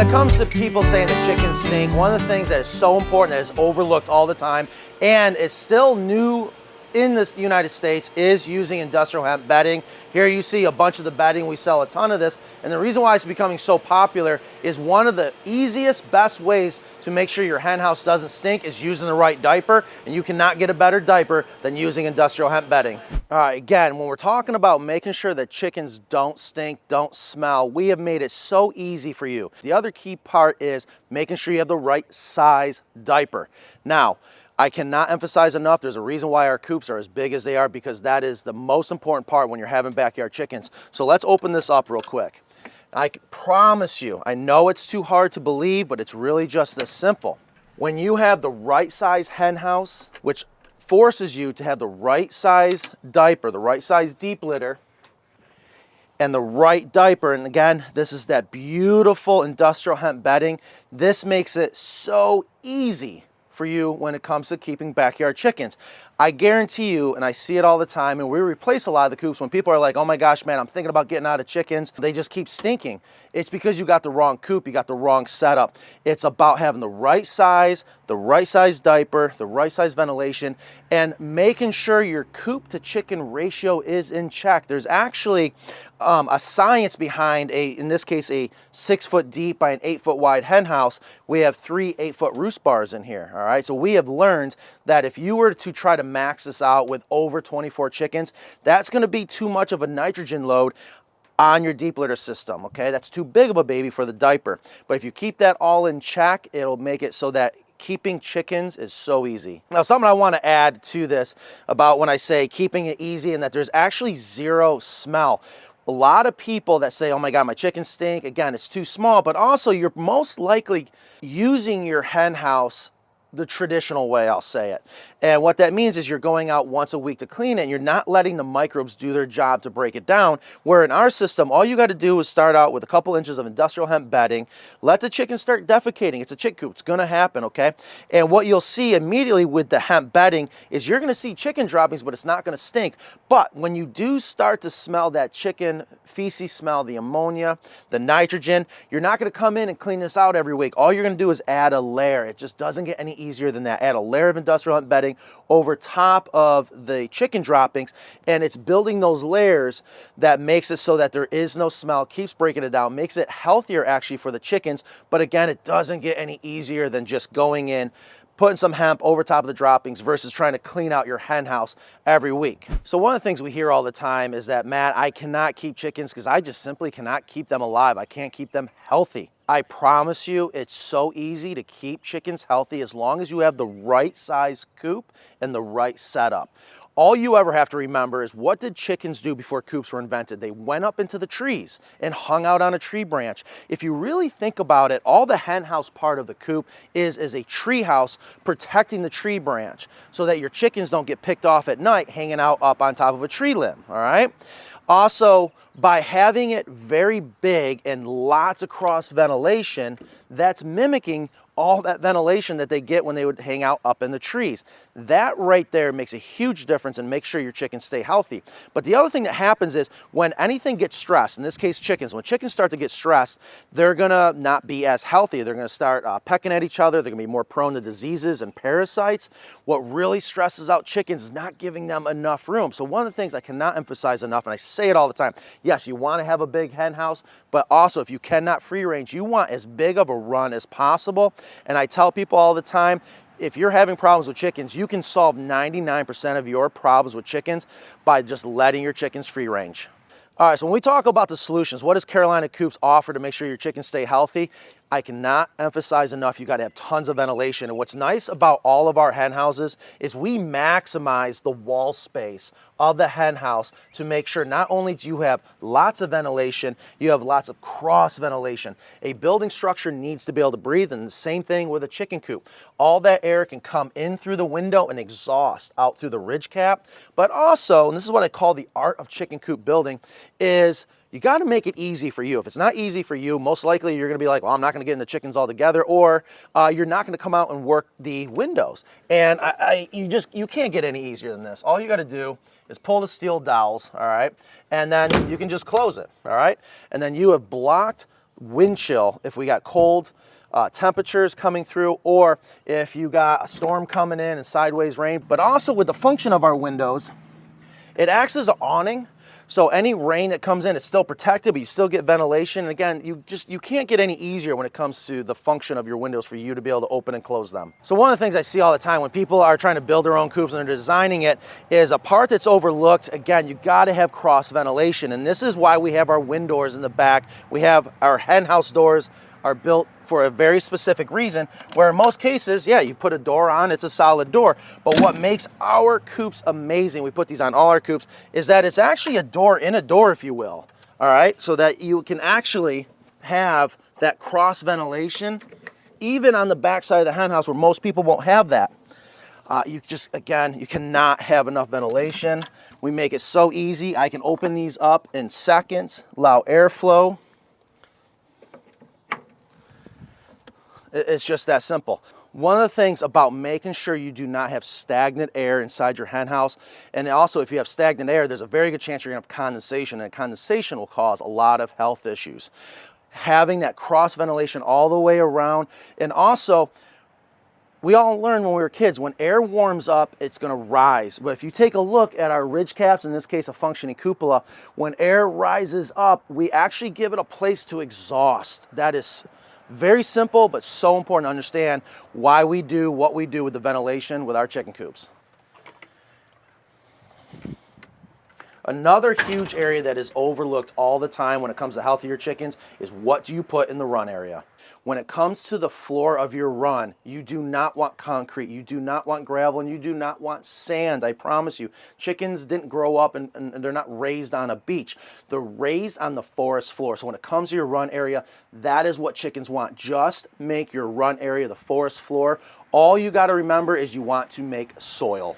When it comes to people saying that chickens stink, one of the things that is so important that is overlooked all the time and is still new in the United States is using industrial hemp bedding. Here you see a bunch of the bedding. We sell a ton of this. And the reason why it's becoming so popular is one of the easiest, best ways to make sure your hen house doesn't stink is using the right diaper. And you cannot get a better diaper than using industrial hemp bedding. All right, again, when we're talking about making sure that chickens don't stink, don't smell, we have made it so easy for you. The other key part is making sure you have the right size diaper. Now, I cannot emphasize enough, there's a reason why our coops are as big as they are, because that is the most important part when you're having backyard chickens. So let's open this up real quick. I promise you, I know it's too hard to believe, but it's really just this simple. When you have the right size hen house, which forces you to have the right size diaper, the right size deep litter, and the right diaper, and again, this is that beautiful industrial hemp bedding. This makes it so easy for you when it comes to keeping backyard chickens. I guarantee you, and I see it all the time, and we replace a lot of the coops when people are like, oh my gosh, man, I'm thinking about getting out of chickens. They just keep stinking. It's because you got the wrong coop, you got the wrong setup. It's about having the right size diaper, the right size ventilation, and making sure your coop to chicken ratio is in check. There's actually a science behind in this case, a 6 foot deep by an 8 foot wide hen house. We have 3 8-foot roost bars in here, all right? So we have learned that if you were to try to max this out with over 24 chickens, that's gonna be too much of a nitrogen load on your deep litter system, okay? That's too big of a baby for the diaper. But if you keep that all in check, it'll make it so that keeping chickens is so easy. Now, something I want to add to this about when I say keeping it easy and that there's actually zero smell. A lot of people that say, oh my God, my chickens stink, again, it's too small, but also you're most likely using your hen house the traditional way, I'll say it. And what that means is you're going out once a week to clean it, and you're not letting the microbes do their job to break it down. Where in our system, all you got to do is start out with a couple inches of industrial hemp bedding, let the chickens start defecating. It's a chick coop, it's gonna happen, okay? And what you'll see immediately with the hemp bedding is you're gonna see chicken droppings, but it's not gonna stink. But when you do start to smell that chicken feces smell, the ammonia, the nitrogen, you're not gonna come in and clean this out every week. All you're gonna do is add a layer. It just doesn't get any easier than that. Add a layer of industrial hemp bedding over top of the chicken droppings, and it's building those layers that makes it so that there is no smell, keeps breaking it down, makes it healthier actually for the chickens. But again, it doesn't get any easier than just going in, putting some hemp over top of the droppings versus trying to clean out your hen house every week. So one of the things we hear all the time is that, Matt, I cannot keep chickens because I just simply cannot keep them alive. I can't keep them healthy. I promise you, it's so easy to keep chickens healthy as long as you have the right size coop and the right setup. All you ever have to remember is, what did chickens do before coops were invented? They went up into the trees and hung out on a tree branch. If you really think about it, all the hen house part of the coop is a tree house protecting the tree branch so that your chickens don't get picked off at night hanging out up on top of a tree limb, all right? Also, by having it very big and lots of cross ventilation, that's mimicking all that ventilation that they get when they would hang out up in the trees. That right there makes a huge difference and makes sure your chickens stay healthy. But the other thing that happens is when anything gets stressed, in this case chickens, when chickens start to get stressed, they're gonna not be as healthy. They're gonna start pecking at each other. They're gonna be more prone to diseases and parasites. What really stresses out chickens is not giving them enough room. So one of the things I cannot emphasize enough, and I say it all the time, yes, you wanna have a big hen house, but also if you cannot free range, you want as big of a run as possible. And I tell people all the time, if you're having problems with chickens, you can solve 99% of your problems with chickens by just letting your chickens free range. All right, so when we talk about the solutions, what does Carolina Coops offer to make sure your chickens stay healthy? I cannot emphasize enough, you gotta have tons of ventilation. And what's nice about all of our hen houses is we maximize the wall space of the hen house to make sure not only do you have lots of ventilation, you have lots of cross ventilation. A building structure needs to be able to breathe, and the same thing with a chicken coop. All that air can come in through the window and exhaust out through the ridge cap. But also, and this is what I call the art of chicken coop building, is you got to make it easy for you. If it's not easy for you, most likely you're going to be like, well, I'm not going to get into chickens altogether, or you're not going to come out and work the windows. And you can't get any easier than this. All you got to do is pull the steel dowels, all right? And then you can just close it, all right? And then you have blocked wind chill, if we got cold temperatures coming through, or if you got a storm coming in and sideways rain. But also with the function of our windows, it acts as an awning. So any rain that comes in, it's still protected, but you still get ventilation. And again, you can't get any easier when it comes to the function of your windows for you to be able to open and close them. So one of the things I see all the time when people are trying to build their own coops and they're designing it is a part that's overlooked. Again, you gotta have cross ventilation. And this is why we have our wind doors in the back. We have our hen house doors are built for a very specific reason, where in most cases, yeah, you put a door on, it's a solid door. But what makes our coops amazing, we put these on all our coops, is that it's actually a door in a door, if you will. All right, so that you can actually have that cross ventilation, even on the back side of the hen house where most people won't have that. Again, you cannot have enough ventilation. We make it so easy. I can open these up in seconds, allow airflow. It's just that simple. One of the things about making sure you do not have stagnant air inside your hen house, and also if you have stagnant air, there's a very good chance you're gonna have condensation, and condensation will cause a lot of health issues. Having that cross ventilation all the way around, and also, we all learned when we were kids, when air warms up, it's gonna rise. But if you take a look at our ridge caps, in this case a functioning cupola, when air rises up, we actually give it a place to exhaust. That is very simple, but so important to understand why we do what we do with the ventilation with our chicken coops. Another huge area that is overlooked all the time when it comes to healthier chickens is what do you put in the run area. When it comes to the floor of your run, you do not want concrete, you do not want gravel, and you do not want sand. I promise you, chickens didn't grow up and they're not raised on a beach. They're raised on the forest floor. So when it comes to your run area, that is what chickens want. Just make your run area the forest floor. All you got to remember is you want to make soil.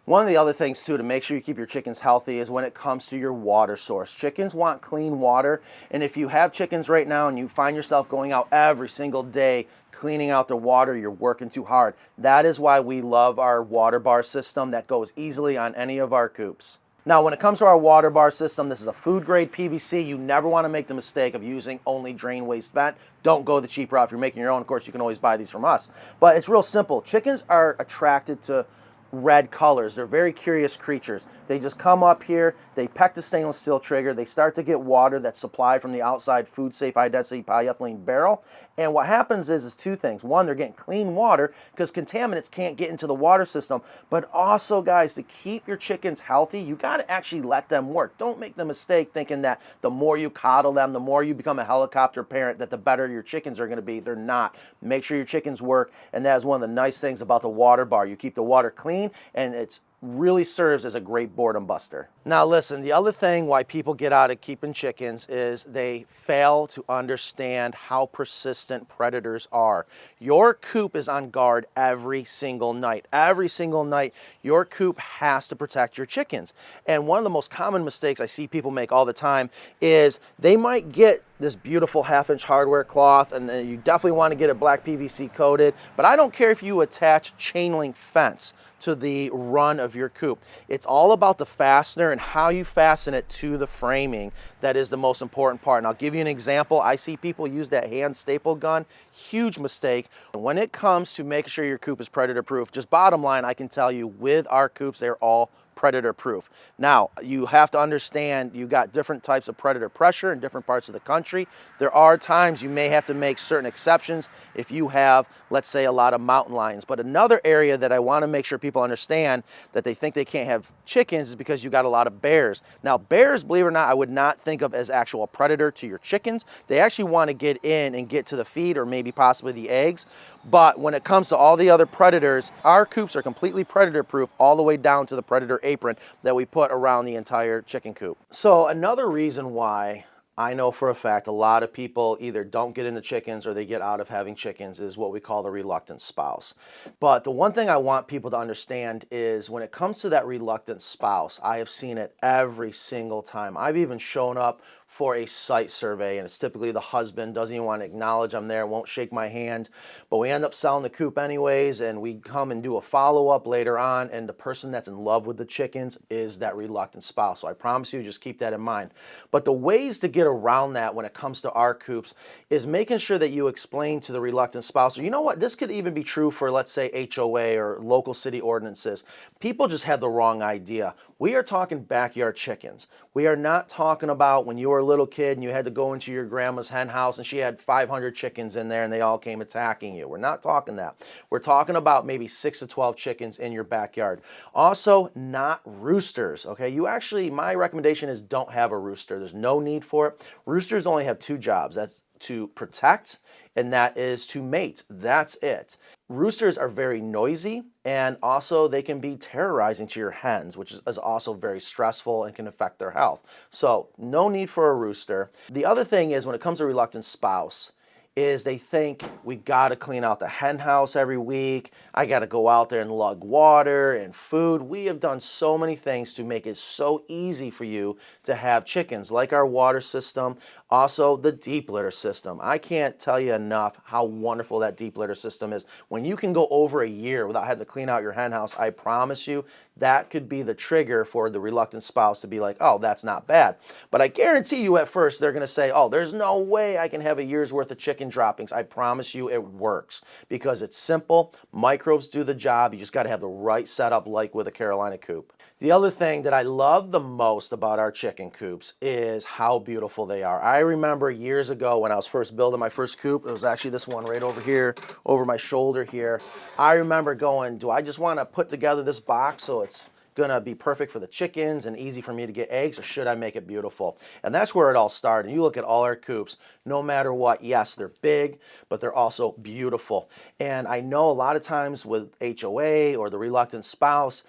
One of the other things too to make sure you keep your chickens healthy is when it comes to your water source. Chickens want clean water, and if you have chickens right now and you find yourself going out every single day cleaning out the water, you're working too hard. That is why we love our water bar system that goes easily on any of our coops. Now, when it comes to our water bar system, this is a food grade PVC. You never want to make the mistake of using only drain waste vent. Don't go the cheap route. If you're making your own, of course, you can always buy these from us. But it's real simple. Chickens are attracted to red colors. They're very curious creatures. They just come up here, they peck the stainless steel trigger, they start to get water that's supplied from the outside food safe high density polyethylene barrel. And what happens is two things. One, they're getting clean water because contaminants can't get into the water system. But also, guys, to keep your chickens healthy, you got to actually let them work. Don't make the mistake thinking that the more you coddle them, the more you become a helicopter parent, that the better your chickens are going to be. They're not. Make sure your chickens work. And that is one of the nice things about the water bar. You keep the water clean, and it's really serves as a great boredom buster. Now listen, the other thing why people get out of keeping chickens is they fail to understand how persistent predators are. Your coop is on guard every single night. Every single night, your coop has to protect your chickens. And one of the most common mistakes I see people make all the time is they might get this beautiful 1/2-inch hardware cloth, and you definitely want to get it black PVC coated, but I don't care if you attach chain link fence to the run of your coop. It's all about the fastener and how you fasten it to the framing. That is the most important part. And I'll give you an example. I see people use that hand staple gun. Huge mistake. When it comes to making sure your coop is predator proof, just bottom line, I can tell you with our coops, they're all predator proof. Now, you have to understand you got different types of predator pressure in different parts of the country. There are times you may have to make certain exceptions if you have, let's say, a lot of mountain lions. But another area that I want to make sure people understand that they think they can't have chickens is because you got a lot of bears. Now, bears, believe it or not, I would not think of as actual predator to your chickens. They actually want to get in and get to the feed or maybe possibly the eggs. But when it comes to all the other predators, our coops are completely predator proof all the way down to the predator apron that we put around the entire chicken coop. So another reason why I know for a fact a lot of people either don't get into chickens or they get out of having chickens is what we call the reluctant spouse. But the one thing I want people to understand is when it comes to that reluctant spouse, I have seen it every single time. I've even shown up for a site survey, and it's typically the husband doesn't even want to acknowledge I'm there, won't shake my hand, but we end up selling the coop anyways, and we come and do a follow-up later on, and the person that's in love with the chickens is that reluctant spouse. So I promise you, just keep that in mind. But the ways to get around that when it comes to our coops is making sure that you explain to the reluctant spouse, or you know what, this could even be true for, let's say, HOA or local city ordinances. People just have the wrong idea. We are talking backyard chickens. We are not talking about when you were a little kid and you had to go into your grandma's hen house and she had 500 chickens in there and they all came attacking you. We're not talking that. We're talking about maybe 6 to 12 chickens in your backyard. Also, not roosters, okay? You actually, my recommendation is don't have a rooster. There's no need for it. Roosters only have 2 jobs. That's to protect, and that is to mate. That's it. Roosters are very noisy, and also they can be terrorizing to your hens, which is also very stressful and can affect their health. So no need for a rooster. The other thing is, when it comes to reluctant spouse, is they think we got to clean out the hen house every week. I got to go out there and lug water and food. We have done so many things to make it so easy for you to have chickens, like our water system, also the deep litter system. I can't tell you enough how wonderful that deep litter system is. When you can go over a year without having to clean out your hen house, I promise you that could be the trigger for the reluctant spouse to be like, oh, that's not bad. But I guarantee you at first they're going to say, oh, there's no way I can have a year's worth of chicken droppings. I promise you it works because it's simple. Microbes do the job. You just got to have the right setup, like with a Carolina Coop. The other thing that I love the most about our chicken coops is how beautiful they are. I remember years ago when I was first building my first coop, it was actually this one right over here, over my shoulder here. I remember going, do I just want to put together this box so it's gonna be perfect for the chickens and easy for me to get eggs, or should I make it beautiful? And that's where it all started. You look at all our coops, no matter what, yes, they're big, but they're also beautiful. And I know a lot of times with HOA or the reluctant spouse,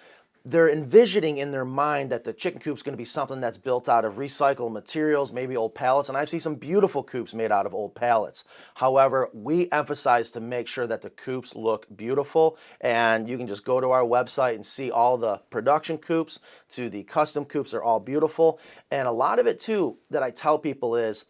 they're envisioning in their mind that the chicken coop's going to be something that's built out of recycled materials, maybe old pallets, and I've seen some beautiful coops made out of old pallets. However, we emphasize to make sure that the coops look beautiful, and you can just go to our website and see all the production coops to the custom coops are all beautiful. And a lot of it too that I tell people is,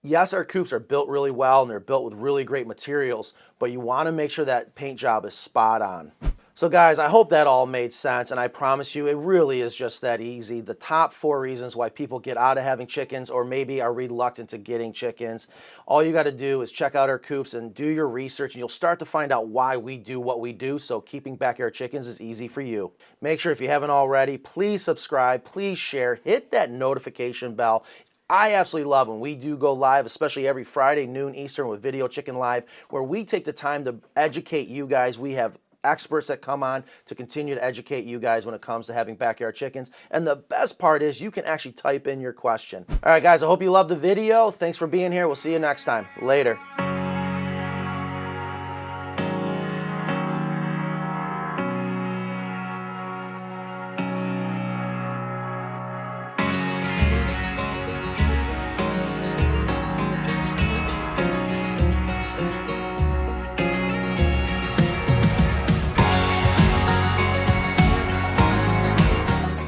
yes, our coops are built really well and they're built with really great materials, but you want to make sure that paint job is spot on. So guys, I hope that all made sense, and I promise you it really is just that easy. The top 4 reasons why people get out of having chickens or maybe are reluctant to getting chickens. All you got to do is check out our coops and do your research, and you'll start to find out why we do what we do, so keeping backyard chickens is easy for you. Make sure, if you haven't already, please subscribe, please share, hit that notification bell. I absolutely love when we do go live, especially every Friday, noon Eastern with Video Chicken Live, where we take the time to educate you guys. We have experts that come on to continue to educate you guys when it comes to having backyard chickens. And the best part is you can actually type in your question. All right, guys, I hope you loved the video. Thanks for being here. We'll see you next time. Later.